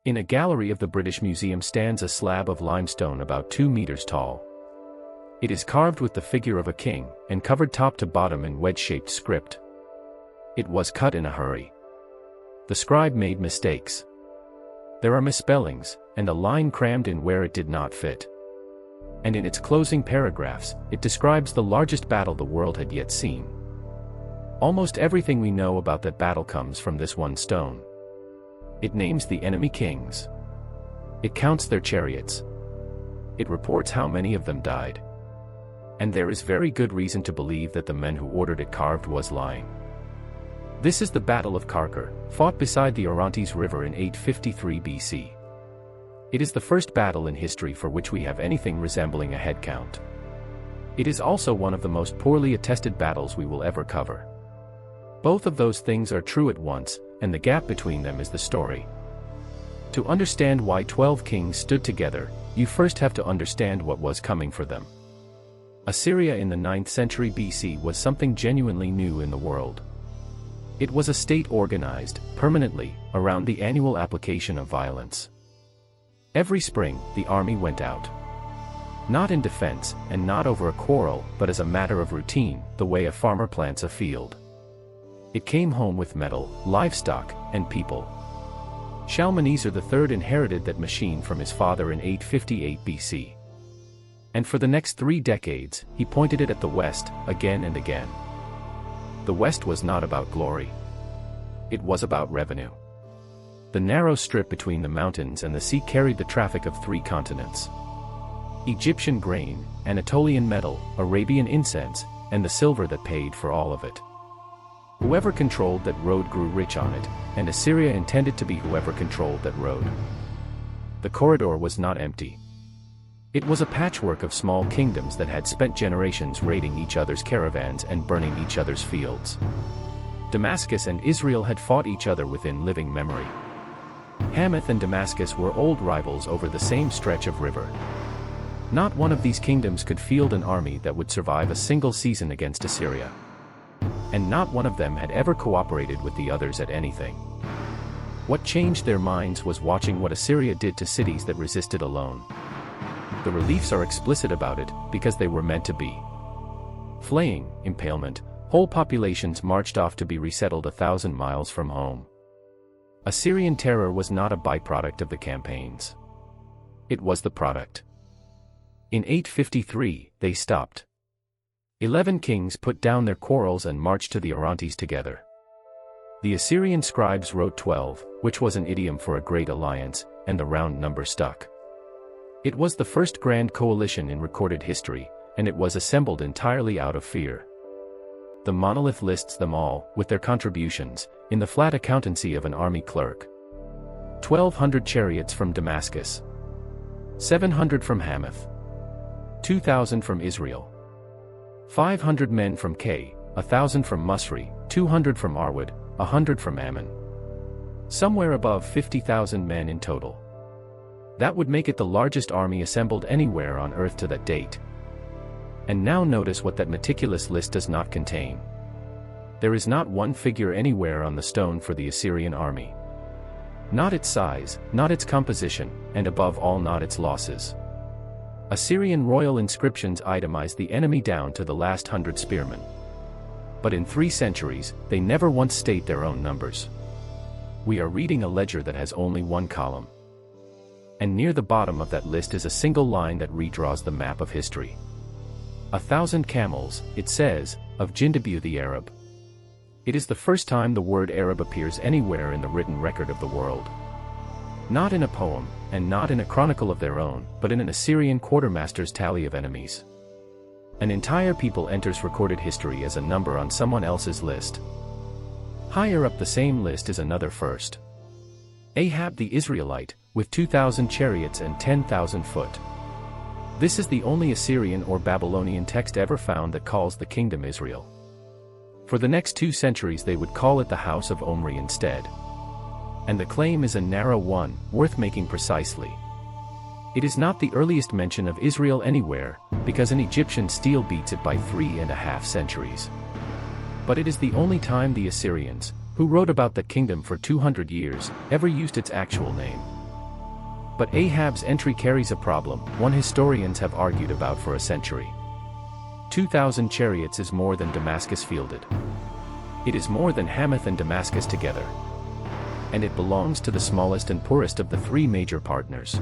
In a gallery of the British Museum stands a slab of limestone about 2 meters tall. It is carved with the figure of a king, and covered top to bottom in wedge-shaped script. It was cut in a hurry. The scribe made mistakes. There are misspellings, and a line crammed in where it did not fit. And in its closing paragraphs, it describes the largest battle the world had yet seen. Almost everything we know about that battle comes from this one stone. It names the enemy kings. It counts their chariots. It reports how many of them died. And there is very good reason to believe that the men who ordered it carved was lying. This is the Battle of Qarqar, fought beside the Orontes River in 853 BC. It is the first battle in history for which we have anything resembling a head count. It is also one of the most poorly attested battles we will ever cover. Both of those things are true at once, and the gap between them is the story. To understand why 12 kings stood together, you first have to understand what was coming for them. Assyria in the 9th century BC was something genuinely new in the world. It was a state organized, permanently, around the annual application of violence. Every spring, the army went out. Not in defense, and not over a quarrel, but as a matter of routine, the way a farmer plants a field. It came home with metal, livestock, and people. Shalmaneser III inherited that machine from his father in 858 BC. And for the next 3 decades, he pointed it at the West, again and again. The West was not about glory. It was about revenue. The narrow strip between the mountains and the sea carried the traffic of 3 continents. Egyptian grain, Anatolian metal, Arabian incense, and the silver that paid for all of it. Whoever controlled that road grew rich on it, and Assyria intended to be whoever controlled that road. The corridor was not empty. It was a patchwork of small kingdoms that had spent generations raiding each other's caravans and burning each other's fields. Damascus and Israel had fought each other within living memory. Hamath and Damascus were old rivals over the same stretch of river. Not one of these kingdoms could field an army that would survive a single season against Assyria. And not one of them had ever cooperated with the others at anything. What changed their minds was watching what Assyria did to cities that resisted alone. The reliefs are explicit about it, because they were meant to be. Flaying, impalement, whole populations marched off to be resettled 1,000 miles from home. Assyrian terror was not a byproduct of the campaigns. It was the product. In 853, they stopped. 11 kings put down their quarrels and marched to the Orontes together. The Assyrian scribes wrote 12, which was an idiom for a great alliance, and the round number stuck. It was the first grand coalition in recorded history, and it was assembled entirely out of fear. The monolith lists them all, with their contributions, in the flat accountancy of an army clerk. 1,200 chariots from Damascus. 700 from Hamath. 2,000 from Israel. 500 men from Kay, 1,000 from Musri, 200 from Arwad, 100 from Ammon. Somewhere above 50,000 men in total. That would make it the largest army assembled anywhere on earth to that date. And now notice what that meticulous list does not contain. There is not one figure anywhere on the stone for the Assyrian army. Not its size, not its composition, and above all not its losses. Assyrian royal inscriptions itemize the enemy down to the last 100 spearmen. But in 3 centuries, they never once state their own numbers. We are reading a ledger that has only 1 column. And near the bottom of that list is a single line that redraws the map of history. 1,000 camels, it says, of Jindabu the Arab. It is the first time the word Arab appears anywhere in the written record of the world. Not in a poem, and not in a chronicle of their own, but in an Assyrian quartermaster's tally of enemies. An entire people enters recorded history as a number on someone else's list. Higher up the same list is another first. Ahab the Israelite, with 2,000 chariots and 10,000 foot. This is the only Assyrian or Babylonian text ever found that calls the kingdom Israel. For the next 2 centuries they would call it the house of Omri instead. And the claim is a narrow one, worth making precisely. It is not the earliest mention of Israel anywhere, because an Egyptian stele beats it by 3.5 centuries. But it is the only time the Assyrians, who wrote about that kingdom for 200 years, ever used its actual name. But Ahab's entry carries a problem, one historians have argued about for a century. 2,000 chariots is more than Damascus fielded. It is more than Hamath and Damascus together. And it belongs to the smallest and poorest of the three major partners.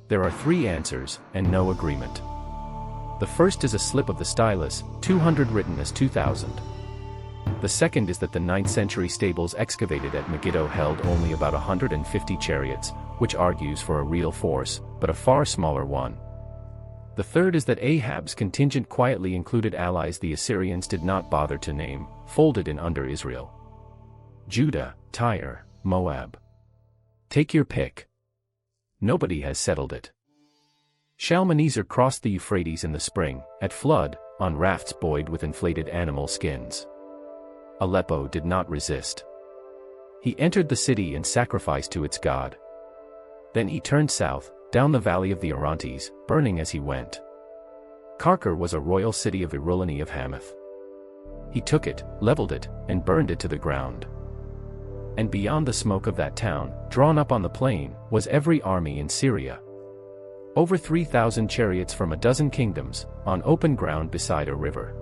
There are three answers, and no agreement. The first is a slip of the stylus, 200 written as 2,000. The second is that the 9th century stables excavated at Megiddo held only about 150 chariots, which argues for a real force, but a far smaller one. The third is that Ahab's contingent quietly included allies the Assyrians did not bother to name, folded in under Israel. Judah, Tyre, Moab. Take your pick. Nobody has settled it. Shalmaneser crossed the Euphrates in the spring, at flood, on rafts buoyed with inflated animal skins. Aleppo did not resist. He entered the city and sacrificed to its god. Then he turned south, down the valley of the Orontes, burning as he went. Qarqar was a royal city of Irulani of Hamath. He took it, leveled it, and burned it to the ground. And beyond the smoke of that town, drawn up on the plain, was every army in Syria. Over 3,000 chariots from a dozen kingdoms, on open ground beside a river.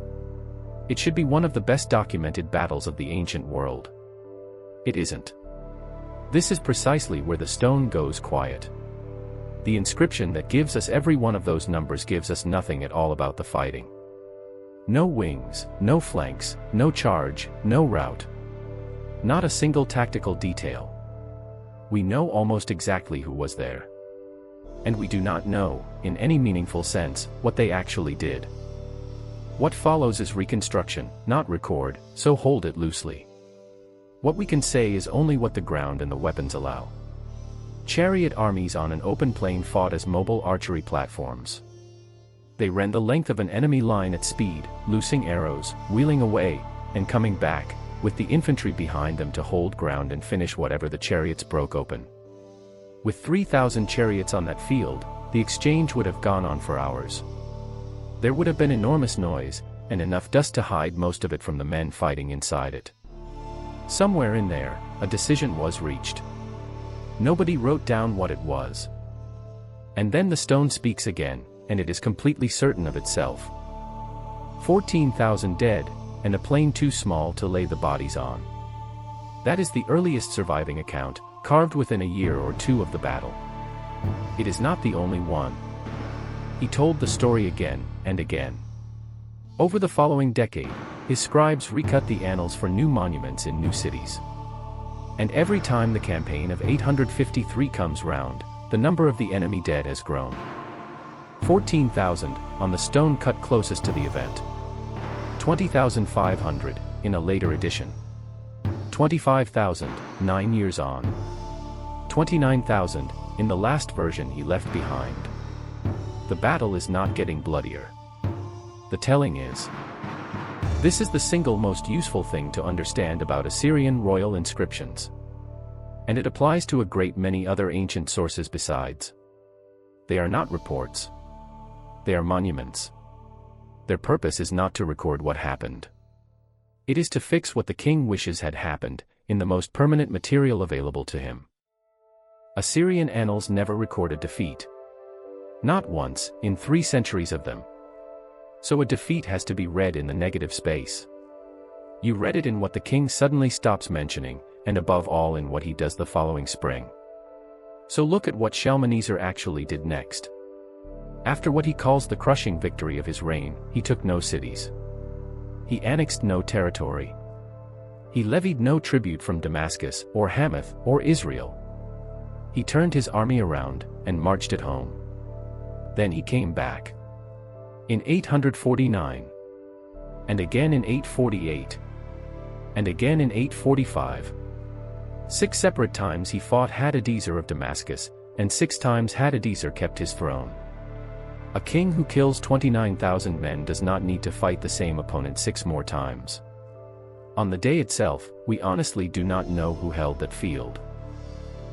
It should be one of the best documented battles of the ancient world. It isn't. This is precisely where the stone goes quiet. The inscription that gives us every one of those numbers gives us nothing at all about the fighting. No wings, no flanks, no charge, no route. Not a single tactical detail. We know almost exactly who was there. And we do not know, in any meaningful sense, what they actually did. What follows is reconstruction, not record, so hold it loosely. What we can say is only what the ground and the weapons allow. Chariot armies on an open plain fought as mobile archery platforms. They ran the length of an enemy line at speed, loosing arrows, wheeling away, and coming back, with the infantry behind them to hold ground and finish whatever the chariots broke open. With 3,000 chariots on that field, the exchange would have gone on for hours. There would have been enormous noise, and enough dust to hide most of it from the men fighting inside it. Somewhere in there, a decision was reached. Nobody wrote down what it was. And then the stone speaks again, and it is completely certain of itself. 14,000 dead, and a plain too small to lay the bodies on. That is the earliest surviving account, carved within a year or two of the battle. It is not the only one. He told the story again, and again. Over the following decade, his scribes recut the annals for new monuments in new cities. And every time the campaign of 853 comes round, the number of the enemy dead has grown. 14,000, on the stone cut closest to the event. 20,500, in a later edition. 25,000, 9 years on. 29,000, in the last version he left behind. The battle is not getting bloodier. The telling is. This is the single most useful thing to understand about Assyrian royal inscriptions. And it applies to a great many other ancient sources besides. They are not reports. They are monuments. Their purpose is not to record what happened. It is to fix what the king wishes had happened, in the most permanent material available to him. Assyrian annals never recorded defeat. Not once, in 3 centuries of them. So a defeat has to be read in the negative space. You read it in what the king suddenly stops mentioning, and above all in what he does the following spring. So look at what Shalmaneser actually did next. After what he calls the crushing victory of his reign, he took no cities. He annexed no territory. He levied no tribute from Damascus, or Hamath, or Israel. He turned his army around, and marched it home. Then he came back. In 849. And again in 848. And again in 845. 6 separate times he fought Hadadezer of Damascus, and 6 times Hadadezer kept his throne. A king who kills 29,000 men does not need to fight the same opponent 6 more times. On the day itself, we honestly do not know who held that field.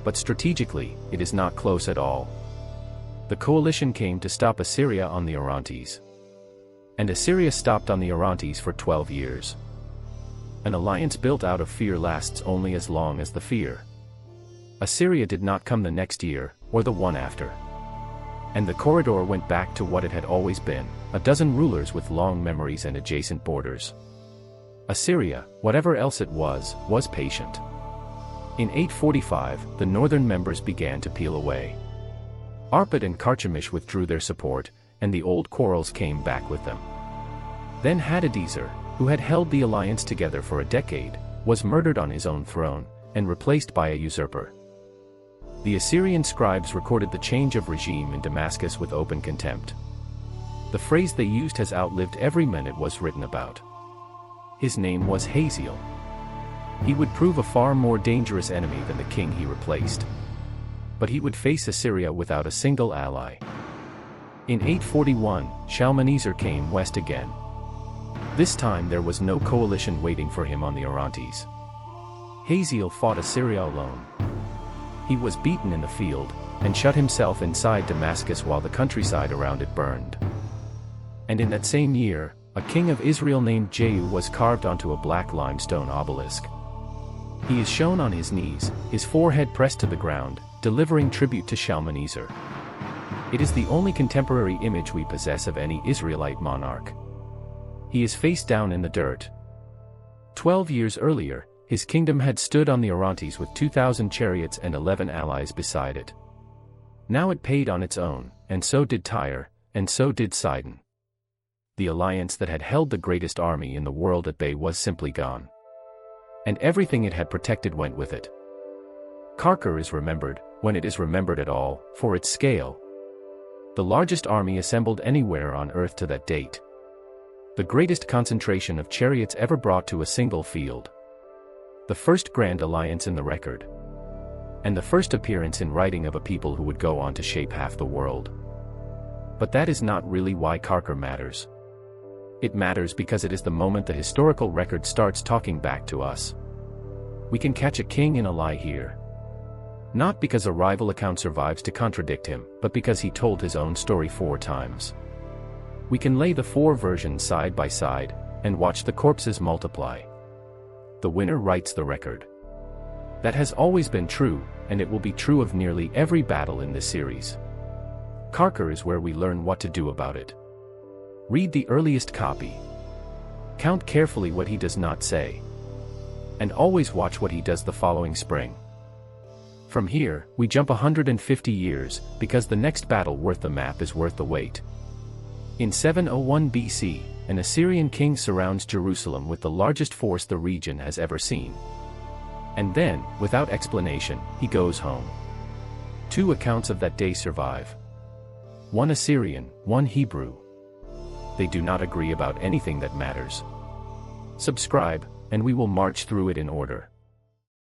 But strategically, it is not close at all. The coalition came to stop Assyria on the Orontes. And Assyria stopped on the Orontes for 12 years. An alliance built out of fear lasts only as long as the fear. Assyria did not come the next year, or the one after. And the corridor went back to what it had always been, a dozen rulers with long memories and adjacent borders. Assyria, whatever else it was patient. In 845, the northern members began to peel away. Arpad and Carchemish withdrew their support, and the old quarrels came back with them. Then Hadadezer, who had held the alliance together for a decade, was murdered on his own throne, and replaced by a usurper. The Assyrian scribes recorded the change of regime in Damascus with open contempt. The phrase they used has outlived every man it was written about. His name was Hazael. He would prove a far more dangerous enemy than the king he replaced. But he would face Assyria without a single ally. In 841, Shalmaneser came west again. This time there was no coalition waiting for him on the Orontes. Hazael fought Assyria alone. He was beaten in the field, and shut himself inside Damascus while the countryside around it burned. And in that same year, a king of Israel named Jehu was carved onto a black limestone obelisk. He is shown on his knees, his forehead pressed to the ground, delivering tribute to Shalmaneser. It is the only contemporary image we possess of any Israelite monarch. He is face down in the dirt. 12 years earlier, his kingdom had stood on the Orontes with 2,000 chariots and 11 allies beside it. Now it paid on its own, and so did Tyre, and so did Sidon. The alliance that had held the greatest army in the world at bay was simply gone. And everything it had protected went with it. Qarqar is remembered, when it is remembered at all, for its scale. The largest army assembled anywhere on earth to that date. The greatest concentration of chariots ever brought to a single field. The first grand alliance in the record. And the first appearance in writing of a people who would go on to shape half the world. But that is not really why Qarqar matters. It matters because it is the moment the historical record starts talking back to us. We can catch a king in a lie here. Not because a rival account survives to contradict him, but because he told his own story 4 times. We can lay the 4 versions side by side, and watch the corpses multiply. The winner writes the record. That has always been true, and it will be true of nearly every battle in this series. Qarqar is where we learn what to do about it. Read the earliest copy. Count carefully what he does not say. And always watch what he does the following spring. From here, we jump 150 years, because the next battle worth the map is worth the wait. In 701 BC, an Assyrian king surrounds Jerusalem with the largest force the region has ever seen. And then, without explanation, he goes home. 2 accounts of that day survive. One Assyrian, one Hebrew. They do not agree about anything that matters. Subscribe, and we will march through it in order.